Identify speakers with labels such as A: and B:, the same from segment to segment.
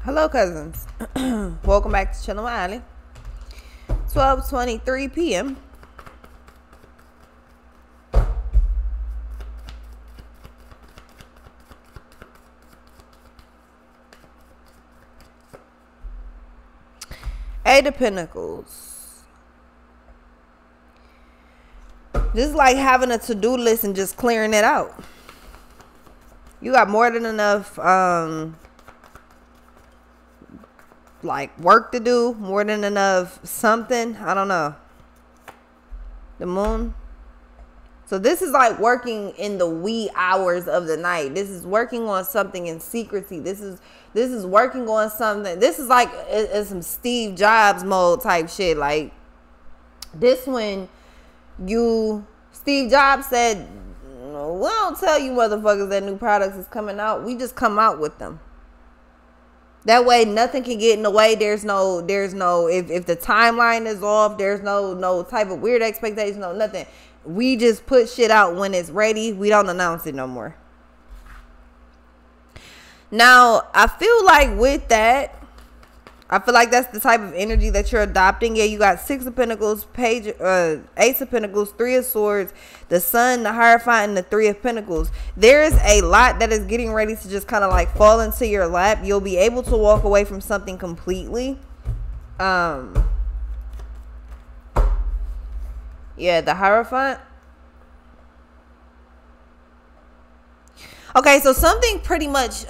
A: Hello, cousins. Welcome back to Chillin' with Allie. 12:23 p.m. Eight of Pentacles. This is like having a to-do list and just clearing it out. You got more than enough like work to do, more than enough something. I don't know. The moon. So this is like working in the wee hours of the night. This is working on something in secrecy. This is working on something. This is like it's some Steve Jobs mode type shit. Like this when Steve Jobs said, we don't tell you motherfuckers that new products is coming out. We just come out with them. That way nothing can get in the way. There's no if the timeline is off, there's no type of weird expectation, no nothing. We just put shit out when it's ready. We don't announce it no more. Now, I feel like with that, I feel like that's the type of energy that you're adopting. Yeah, you got Six of Pentacles, Ace of Pentacles, Three of Swords, the Sun, the Hierophant, and the Three of Pentacles. There is a lot that is getting ready to just kind of like fall into your lap. You'll be able to walk away from something completely. Yeah, the Hierophant. Okay, so something pretty much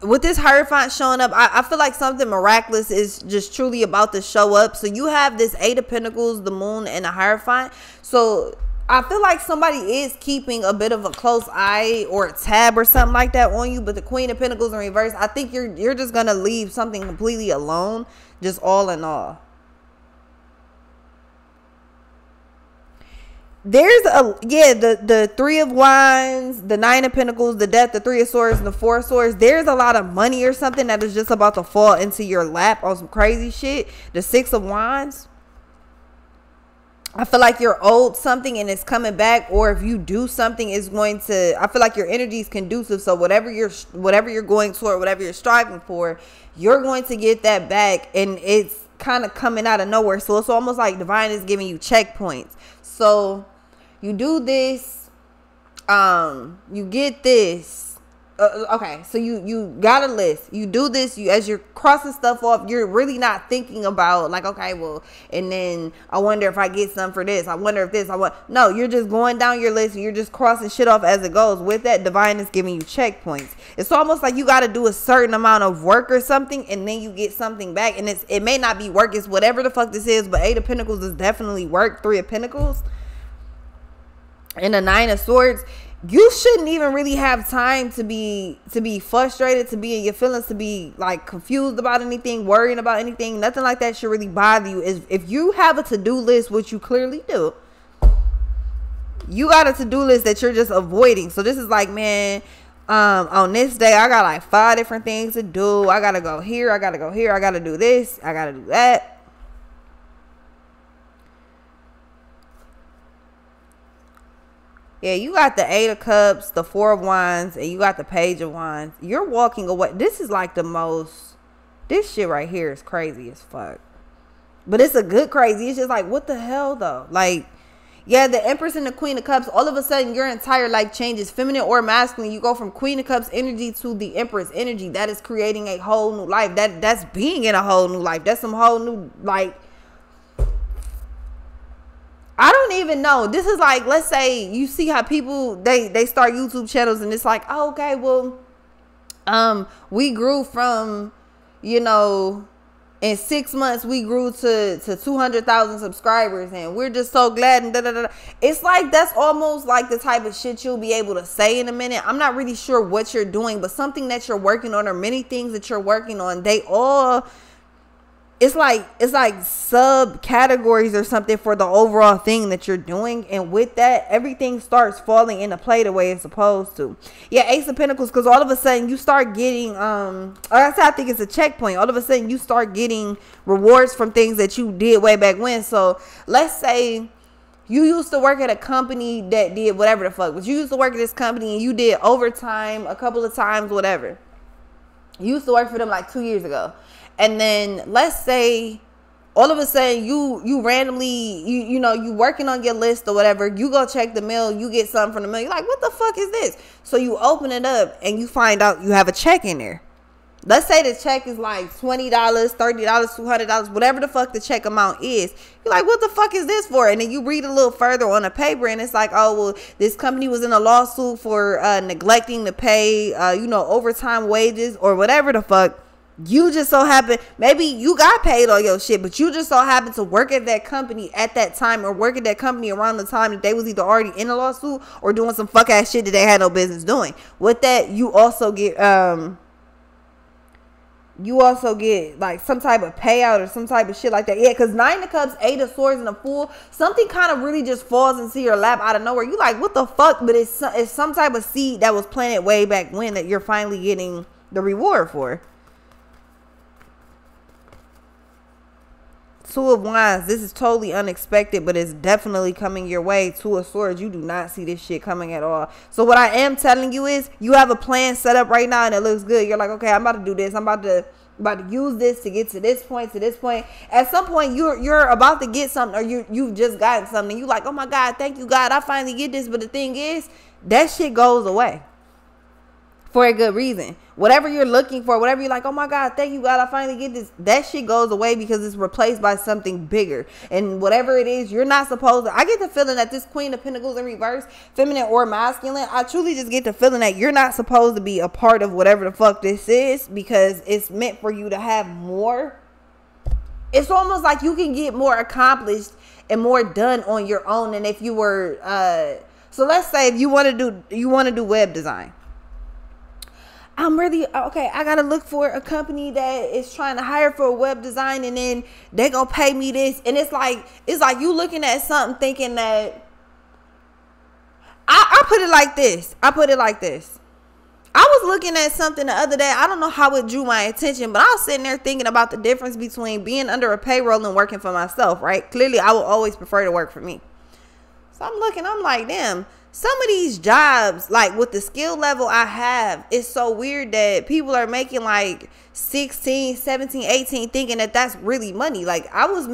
A: with this Hierophant showing up, I feel like something miraculous is just truly about to show up. So you have this Eight of Pentacles, the Moon, and the Hierophant. So I feel like somebody is keeping a bit of a close eye or a tab or something like that on you. But the Queen of Pentacles in reverse, I think you're just gonna leave something completely alone, just all in all. There's the Three of Wands, the Nine of Pentacles, the Death, the Three of Swords, and the Four of Swords. There's a lot of money or something that is just about to fall into your lap on some crazy shit. The Six of Wands. I feel like you're owed something and it's coming back, or if you do something, is going to. I feel like your energy is conducive. So whatever you're going toward, whatever you're striving for, you're going to get that back, and it's kind of coming out of nowhere. So it's almost like divine is giving you checkpoints. So you do this, you get this. Okay, so you got a list. You do this. As you're crossing stuff off, you're really not thinking about like, okay, well, and then I wonder if I get some for this. I wonder if this. No, you're just going down your list and you're just crossing shit off as it goes. With that, divine is giving you checkpoints. It's almost like you got to do a certain amount of work or something, and then you get something back. And it may not be work. It's whatever the fuck this is. But Eight of Pentacles is definitely work. Three of Pentacles and the Nine of Swords. You shouldn't even really have time to be frustrated, to be in your feelings, to be like confused about anything, worrying about anything. Nothing like that should really bother you. If you have a to-do list, which you clearly do, you got a to-do list that you're just avoiding. So this is like, man, on this day, I got like 5 different things to do. I got to go here. I got to go here. I got to do this. I got to do that. Yeah, you got the Eight of Cups, the Four of Wands, and you got the Page of Wands. You're walking away. This is like the most, this shit right here is crazy as fuck. But it's a good crazy. It's just like, what the hell though? Like, yeah, the Empress and the Queen of Cups, all of a sudden your entire life changes, feminine or masculine. You go from Queen of Cups energy to the Empress energy. That is creating a whole new life. That's being in a whole new life. That's some whole new, like, I don't even know. This is like, let's say you see how people, they start YouTube channels and it's like, oh, okay, well, we grew from, in 6 months, we grew to 200,000 subscribers and we're just so glad and da-da-da. It's like, that's almost like the type of shit you'll be able to say in a minute. I'm not really sure what you're doing, but something that you're working on, or many things that you're working on, they all, it's like subcategories or something for the overall thing that you're doing. And with that, everything starts falling into play the way it's supposed to. Yeah, Ace of Pentacles, because all of a sudden you start getting, I think it's a checkpoint. All of a sudden you start getting rewards from things that you did way back when. So let's say you used to work at a company that did whatever the fuck, but you used to work at this company and you did overtime a couple of times, whatever. You used to work for them like 2 years ago. And then let's say all of a sudden you randomly, you know, you working on your list or whatever. You go check the mail. You get something from the mail. You're like, what the fuck is this? So you open it up and you find out you have a check in there. Let's say the check is like $20, $30, $200, whatever the fuck the check amount is. You're like, what the fuck is this for? And then you read a little further on the paper and it's like, oh, well, this company was in a lawsuit for neglecting to pay, you know, overtime wages or whatever the fuck. You just so happen, maybe you got paid all your shit, but you just so happen to work at that company at that time or work at that company around the time that they was either already in a lawsuit or doing some fuck ass shit that they had no business doing. With that, you also get, like some type of payout or some type of shit like that. Yeah, because 9 of Cups, 8 of Swords, and a Fool, something kind of really just falls into your lap out of nowhere. You like, what the fuck? But it's some type of seed that was planted way back when that you're finally getting the reward for. 2 of Wands, this is totally unexpected, but it's definitely coming your way. 2 of Swords, you do not see this shit coming at all. So what I am telling you is you have a plan set up right now and it looks good. You're like, okay, I'm about to do this. I'm about to use this to get to this point, to this point. At some point, you're about to get something or you've just gotten something. You like, oh my God, thank you, God, I finally get this. But the thing is, that shit goes away. For a good reason. Whatever you're looking for, whatever you're like, oh my God, thank you, God, I finally get this. That shit goes away because it's replaced by something bigger. And whatever it is, you're not supposed to. I get the feeling that this Queen of Pentacles in reverse, feminine or masculine, I truly just get the feeling that you're not supposed to be a part of whatever the fuck this is because it's meant for you to have more. It's almost like you can get more accomplished and more done on your own. And if you were, so let's say if you want to do web design. I'm really, okay, I got to look for a company that is trying to hire for a web design and then they're going to pay me this. And it's like you looking at something thinking that, I put it like this. I was looking at something the other day. I don't know how it drew my attention, but I was sitting there thinking about the difference between being under a payroll and working for myself, right? Clearly, I will always prefer to work for me. So I'm looking, I'm like, damn. Some of these jobs, like with the skill level I have, it's so weird that people are making like 16, 17, 18 thinking that that's really money. Like I was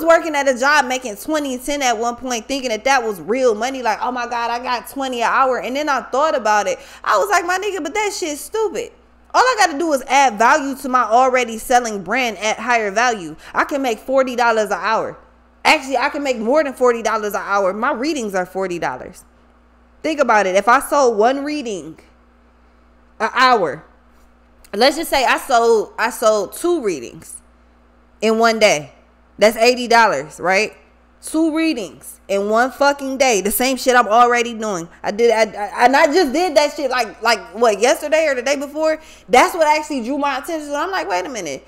A: working at a job making 20, 10 at one point thinking that was real money. Like, oh my God, I got 20 an hour. And then I thought about it. I was like, my nigga, but that shit's stupid. All I got to do is add value to my already selling brand at higher value. I can make $40 an hour. Actually, I can make more than $40 an hour. My readings are $40. Think about it. If I sold one reading an hour, let's just say I sold 2 readings in one day. That's $80, right? 2 readings in one fucking day. The same shit I'm already doing. I just did that shit like what, yesterday or the day before. That's what actually drew my attention. So I'm like, wait a minute.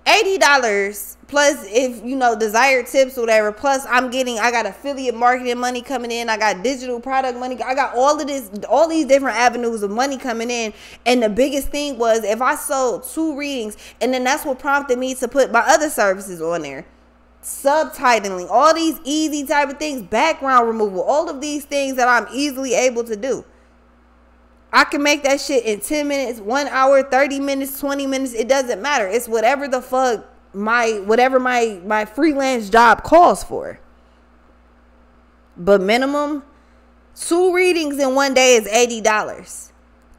A: $80 plus, if you know, desired tips or whatever, plus I got affiliate marketing money coming in, I got digital product money, I got all these different avenues of money coming in. And the biggest thing was if I sold 2 readings, and then that's what prompted me to put my other services on there. Subtitling, all these easy type of things, background removal, all of these things that I'm easily able to do. I can make that shit in 10 minutes, 1 hour, 30 minutes, 20 minutes. It doesn't matter. It's whatever the fuck my freelance job calls for. But minimum 2 readings in one day is $80.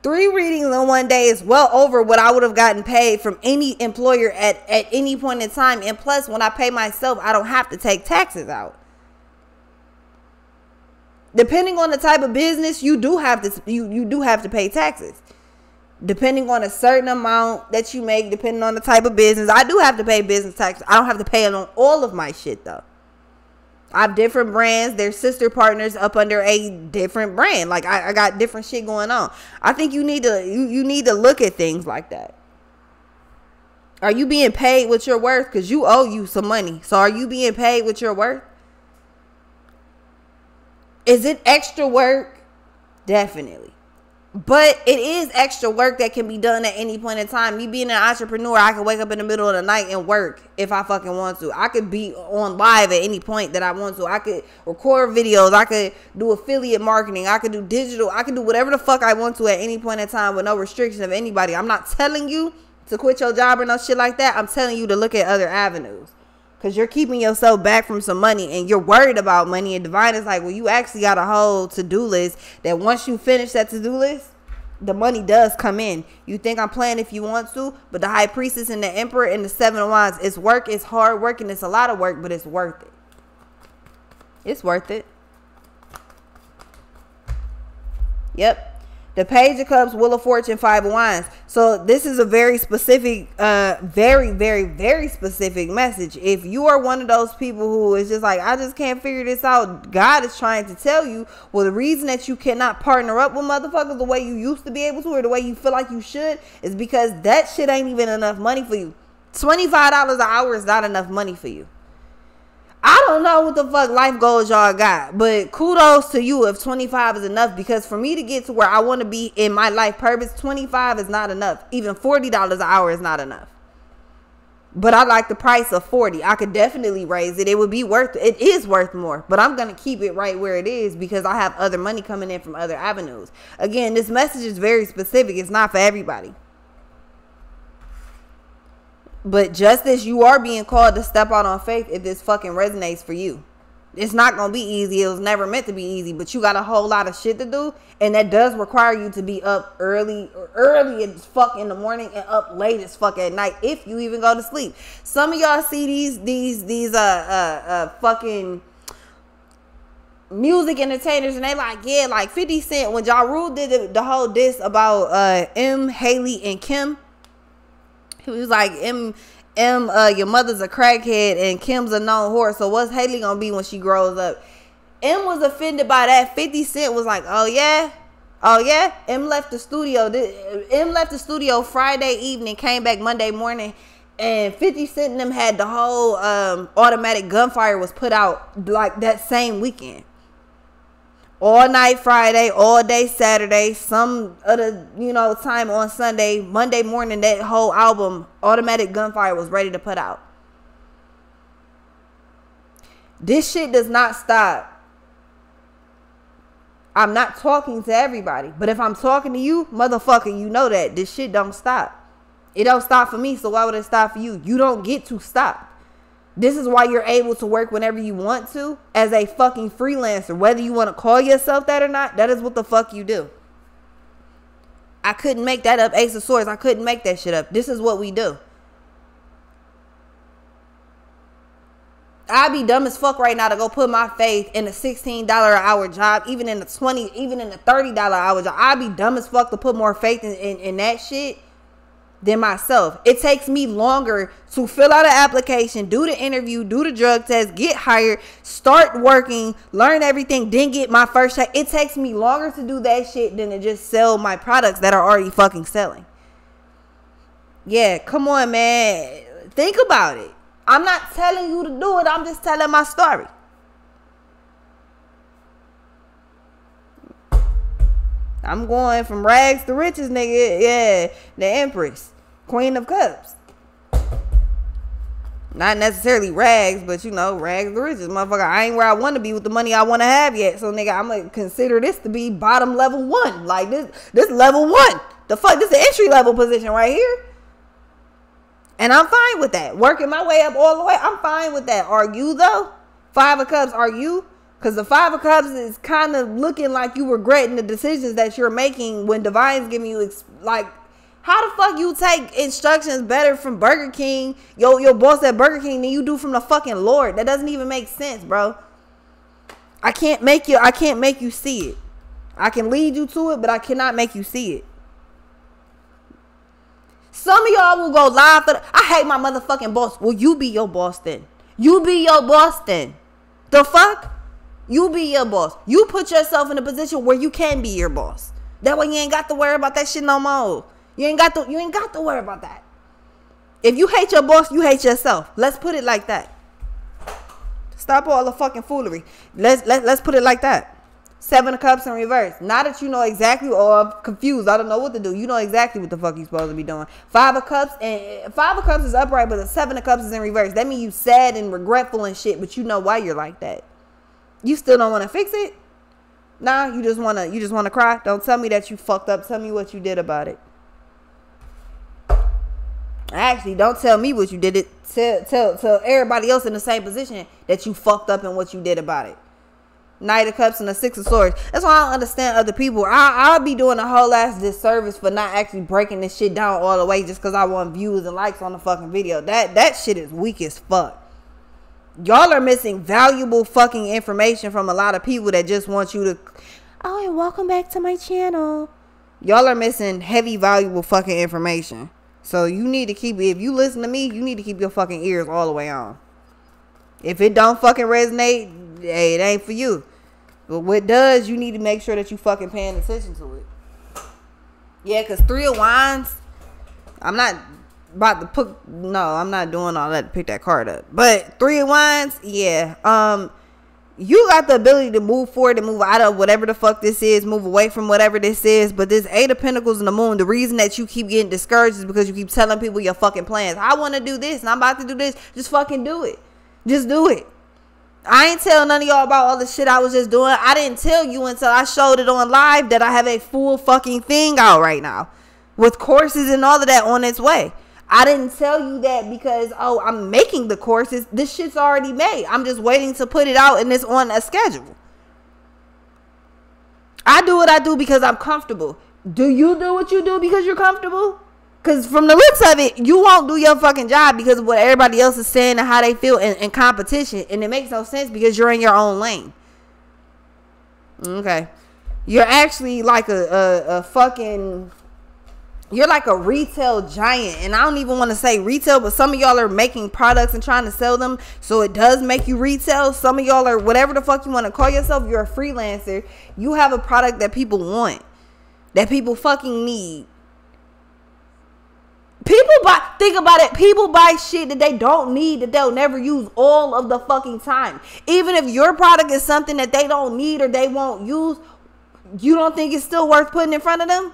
A: 3 readings in one day is well over what I would have gotten paid from any employer at any point in time. And plus, when I pay myself, I don't have to take taxes out. Depending on the type of business, you do have to pay taxes. Depending on a certain amount that you make, depending on the type of business, I do have to pay business tax. I don't have to pay it on all of my shit though. I have different brands. They're sister partners up under a different brand. Like I got different shit going on. I think you need to look at things like that. Are you being paid what you're worth? Because you owe you some money. So are you being paid what you're worth? Is it extra work? Definitely. But it is extra work that can be done at any point in time. Me being an entrepreneur, I can wake up in the middle of the night and work if I fucking want to. I could be on live at any point that I want to. I could record videos. I could do affiliate marketing. I could do digital. I could do whatever the fuck I want to at any point in time with no restriction of anybody. I'm not telling you to quit your job or no shit like that. I'm telling you to look at other avenues. Because you're keeping yourself back from some money and you're worried about money. And Divine is like, well, you actually got a whole to-do list that once you finish that to-do list, the money does come in. You think I'm playing if you want to, but the High Priestess and the Emperor and the Seven of Wands, it's work, it's hard work, and it's a lot of work, but it's worth it. It's worth it. Yep. The Page of Cups, Wheel of Fortune, Five of Wands. So this is a very specific, very specific message. If you are one of those people who is just like, I just can't figure this out, God is trying to tell you, well, the reason that you cannot partner up with motherfuckers the way you used to be able to, or the way you feel like you should, is because that shit ain't even enough money for you. $25 an hour is not enough money for you. I don't know what the fuck life goals y'all got, but kudos to you if 25 is enough, because for me to get to where I want to be in my life purpose, 25 is not enough. Even $40 an hour is not enough. But I like the price of 40. I could definitely raise it. It would be worth it. It is worth more, but I'm going to keep it right where it is because I have other money coming in from other avenues. Again, this message is very specific. It's not for everybody. But just as you are being called to step out on faith, if this fucking resonates for you. It's not going to be easy. It was never meant to be easy, but you got a whole lot of shit to do. And that does require you to be up early as fuck in the morning and up late as fuck at night if you even go to sleep. Some of y'all see these fucking music entertainers and they like, yeah, like 50 Cent. When Ja Rule did the whole diss about M, Haley, and Kim, he was like, your mother's a crackhead and Kim's a known whore. So what's Haley gonna be when she grows up? M was offended by that. 50 Cent was like, oh yeah? Oh yeah? M left the studio. M left the studio Friday evening, came back Monday morning, and 50 Cent and them had the whole automatic gunfire was put out like that same weekend. All night Friday, all day Saturday, some other, time on Sunday. Monday morning, that whole album, Automatic Gunfire, was ready to put out. This shit does not stop. I'm not talking to everybody, but if I'm talking to you, motherfucker, you know that this shit don't stop. It don't stop for me, so why would it stop for you? You don't get to stop. This is why you're able to work whenever you want to as a fucking freelancer. Whether you want to call yourself that or not, that is what the fuck you do. I couldn't make that up. Ace of Swords, I couldn't make that shit up. This is what we do. I'd be dumb as fuck right now to go put my faith in a $16 an hour job, even in the $20, even in the $30 an hour job. I'd be dumb as fuck to put more faith in that shit than myself. It takes me longer to fill out an application, do the interview, do the drug test, get hired, start working, learn everything, then get my first check. It takes me longer to do that shit than to just sell my products that are already fucking selling. Yeah, come on, man. Think about it. I'm not telling you to do it. I'm just telling my story. I'm going from rags to riches, nigga. Yeah, the Empress, Queen of Cups. Not necessarily rags, but rags to riches, motherfucker. I ain't where I want to be with the money I want to have yet. So, nigga, I'm gonna consider this to be bottom level 1. Like this level 1. The fuck, this is an entry level position right here. And I'm fine with that. Working my way up all the way, I'm fine with that. Are you though? Five of Cups, are you? Because the Five of Cups is kind of looking like you regretting the decisions that you're making when Divine's giving you, like, how the fuck you take instructions better from Burger King, your boss at Burger King, than you do from the fucking Lord? That doesn't even make sense, bro. I can't make you see it. I can lead you to it, but I cannot make you see it. Some of y'all will go live for I hate my motherfucking boss. Well, you be your boss then. You be your boss then. The fuck? You be your boss. You put yourself in a position where you can be your boss. That way you ain't got to worry about that shit no more. You ain't got to worry about that. If you hate your boss, you hate yourself. Let's put it like that. Stop all the fucking foolery. Let's put it like that. Seven of Cups in reverse. Now that you know exactly, or I'm confused, I don't know what to do. You know exactly what the fuck you supposed to be doing. Five of Cups, and Five of Cups is upright, but the Seven of Cups is in reverse. That means you sad and regretful and shit, but you know why you're like that. You still don't want to fix it? Nah, you just wanna cry? Don't tell me that you fucked up. Tell me what you did about it. Actually, don't tell me what you did. Tell everybody else in the same position that you fucked up and what you did about it. Knight of Cups and the Six of Swords. That's why I don't understand other people. I'll be doing a whole ass disservice for not actually breaking this shit down all the way just because I want views and likes on the fucking video. That shit is weak as fuck. Y'all are missing valuable fucking information from a lot of people that just want you to, oh, and welcome back to my channel. Y'all are missing heavy, valuable fucking information. So you need to keep, if you listen to me, you need to keep your fucking ears all the way on. If it don't fucking resonate, hey, it ain't for you. But what does, you need to make sure that you fucking paying attention to it. Yeah, because Three of Wands, I'm not about to put, no, I'm not doing all that to pick that card up. But Three of Wands, yeah. You got the ability to move forward and move out of whatever the fuck this is, move away from whatever this is. But this Eight of Pentacles and the Moon, the reason that you keep getting discouraged is because you keep telling people your fucking plans. I want to do this and I'm about to do this. Just fucking do it. Just do it. I ain't tell none of y'all about all the shit I was just doing. I didn't tell you until I showed it on live that I have a full fucking thing out right now with courses and all of that on its way. I didn't tell you that because, oh, I'm making the courses. This shit's already made. I'm just waiting to put it out and it's on a schedule. I do what I do because I'm comfortable. Do you do what you do because you're comfortable? Because from the looks of it, you won't do your fucking job because of what everybody else is saying and how they feel in competition. And it makes no sense because you're in your own lane. Okay. You're actually like a fucking... You're like a retail giant. And I don't even want to say retail, but some of y'all are making products and trying to sell them. So it does make you retail. Some of y'all are whatever the fuck you want to call yourself. You're a freelancer. You have a product that people want. That people fucking need. People buy, think about it, people buy shit that they don't need, that they'll never use all of the fucking time. Even if your product is something that they don't need or they won't use, you don't think it's still worth putting in front of them?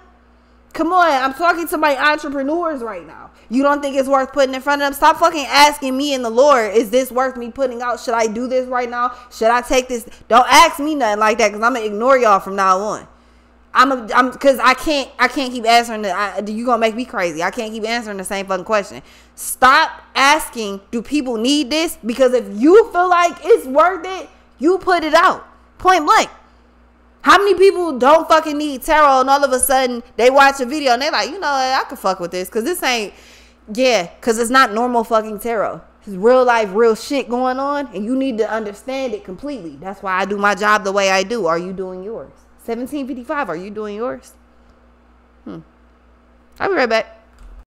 A: Come on, I'm talking to my entrepreneurs right now. You don't think it's worth putting in front of them? Stop fucking asking me and the Lord, is this worth me putting out? Should I do this right now? Should I take this? Don't ask me nothing like that because I'm going to ignore y'all from now on. Because I can't keep answering you gonna make me crazy. I can't keep answering the same fucking question. Stop asking, do people need this? Because if you feel like it's worth it, you put it out. Point blank. How many people don't fucking need tarot and all of a sudden they watch a video and they're like, you know what, I can fuck with this because this ain't, yeah, because it's not normal fucking tarot. It's real life, real shit going on and you need to understand it completely. That's why I do my job the way I do. Are you doing yours? 1755, are you doing yours? I'll be right back.